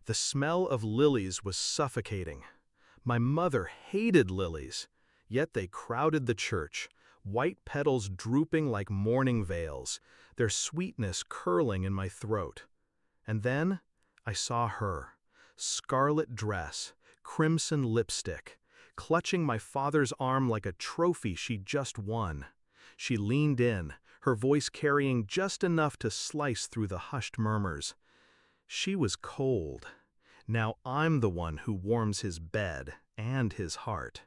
The smell of lilies was suffocating. My mother hated lilies, yet they crowded the church, white petals drooping like mourning veils, their sweetness curling in my throat. And then I saw her, scarlet dress, crimson lipstick, clutching my father's arm like a trophy she'd just won. She leaned in, her voice carrying just enough to slice through the hushed murmurs. She was cold. Now I'm the one who warms his bed and his heart.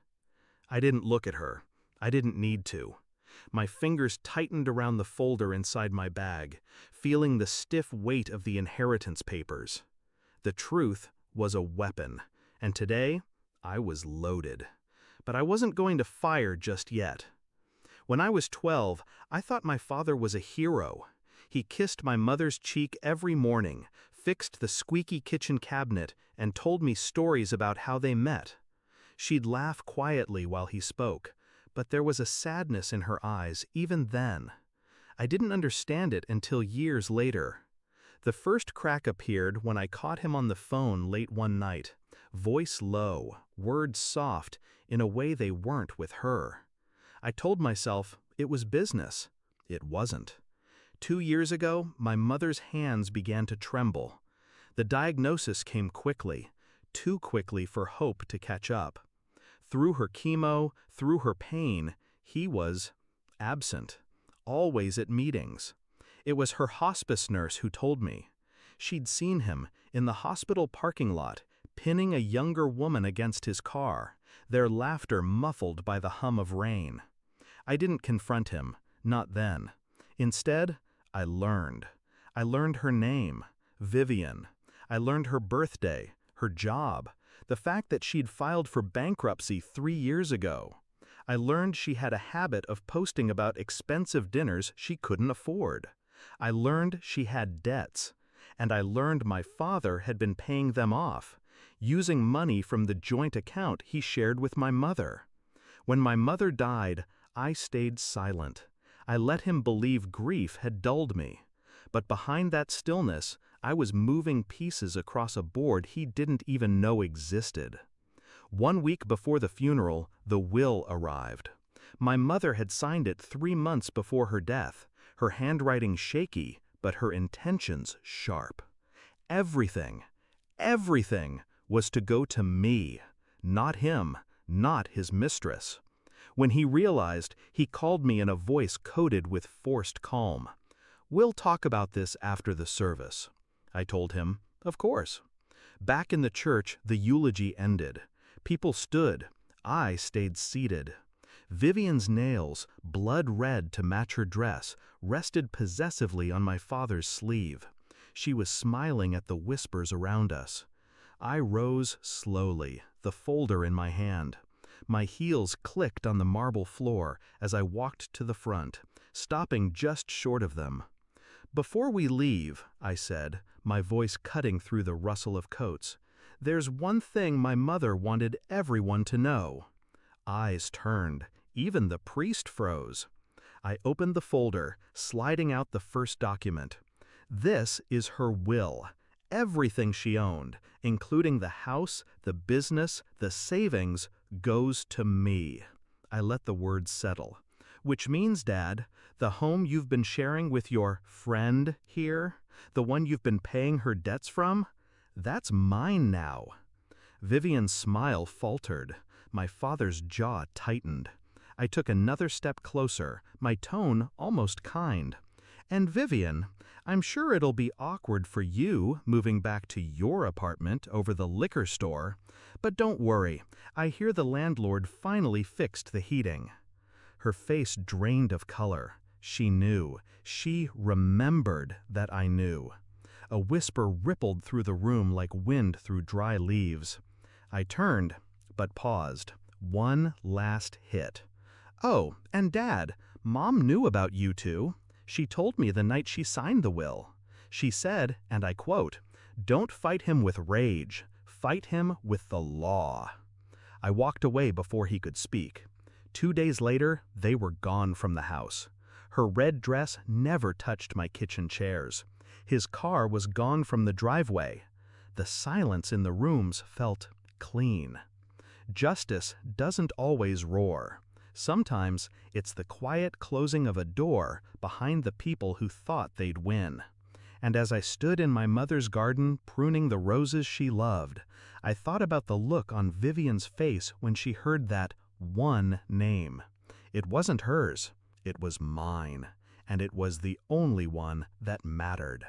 I didn't look at her. I didn't need to. My fingers tightened around the folder inside my bag, feeling the stiff weight of the inheritance papers. The truth was a weapon, and today I was loaded. But I wasn't going to fire just yet. When I was 12, I thought my father was a hero. He kissed my mother's cheek every morning, fixed the squeaky kitchen cabinet, and told me stories about how they met. She'd laugh quietly while he spoke, but there was a sadness in her eyes even then. I didn't understand it until years later. The first crack appeared when I caught him on the phone late one night, voice low, words soft, in a way they weren't with her. I told myself it was business. It wasn't. 2 years ago, my mother's hands began to tremble. The diagnosis came quickly, too quickly for hope to catch up. Through her chemo, through her pain, he was absent, always at meetings. It was her hospice nurse who told me. She'd seen him in the hospital parking lot, pinning a younger woman against his car, their laughter muffled by the hum of rain. I didn't confront him, not then. Instead, I learned. I learned her name, Vivian. I learned her birthday, her job, the fact that she'd filed for bankruptcy 3 years ago. I learned she had a habit of posting about expensive dinners she couldn't afford. I learned she had debts. And I learned my father had been paying them off, using money from the joint account he shared with my mother. When my mother died, I stayed silent. I let him believe grief had dulled me. But behind that stillness, I was moving pieces across a board he didn't even know existed. 1 week before the funeral, the will arrived. My mother had signed it 3 months before her death, her handwriting shaky, but her intentions sharp. Everything was to go to me, not him, not his mistress. When he realized, he called me in a voice coated with forced calm. "We'll talk about this after the service." I told him, of course. Back in the church, the eulogy ended. People stood. I stayed seated. Vivian's nails, blood red to match her dress, rested possessively on my father's sleeve. She was smiling at the whispers around us. I rose slowly, the folder in my hand. My heels clicked on the marble floor as I walked to the front, stopping just short of them. "Before we leave," I said, my voice cutting through the rustle of coats, "there's one thing my mother wanted everyone to know." Eyes turned. Even the priest froze. I opened the folder, sliding out the first document. This is her will. Everything she owned, including the house, the business, the savings, goes to me. I let the words settle. Which means, Dad, the home you've been sharing with your friend here, the one you've been paying her debts from, that's mine now. Vivian's smile faltered. My father's jaw tightened. I took another step closer, my tone almost kind. "And Vivian, I'm sure it'll be awkward for you moving back to your apartment over the liquor store, but don't worry, I hear the landlord finally fixed the heating." Her face drained of color. She knew. She remembered that I knew. A whisper rippled through the room like wind through dry leaves. I turned, but paused. One last hit. "Oh, and Dad, Mom knew about you two. She told me the night she signed the will. She said, and I quote, 'Don't fight him with rage, fight him with the law.'" I walked away before he could speak. 2 days later, they were gone from the house. Her red dress never touched my kitchen chairs. His car was gone from the driveway. The silence in the rooms felt clean. Justice doesn't always roar. Sometimes it's the quiet closing of a door behind the people who thought they'd win. And as I stood in my mother's garden pruning the roses she loved, I thought about the look on Vivian's face when she heard that one name. It wasn't hers, it was mine, and it was the only one that mattered.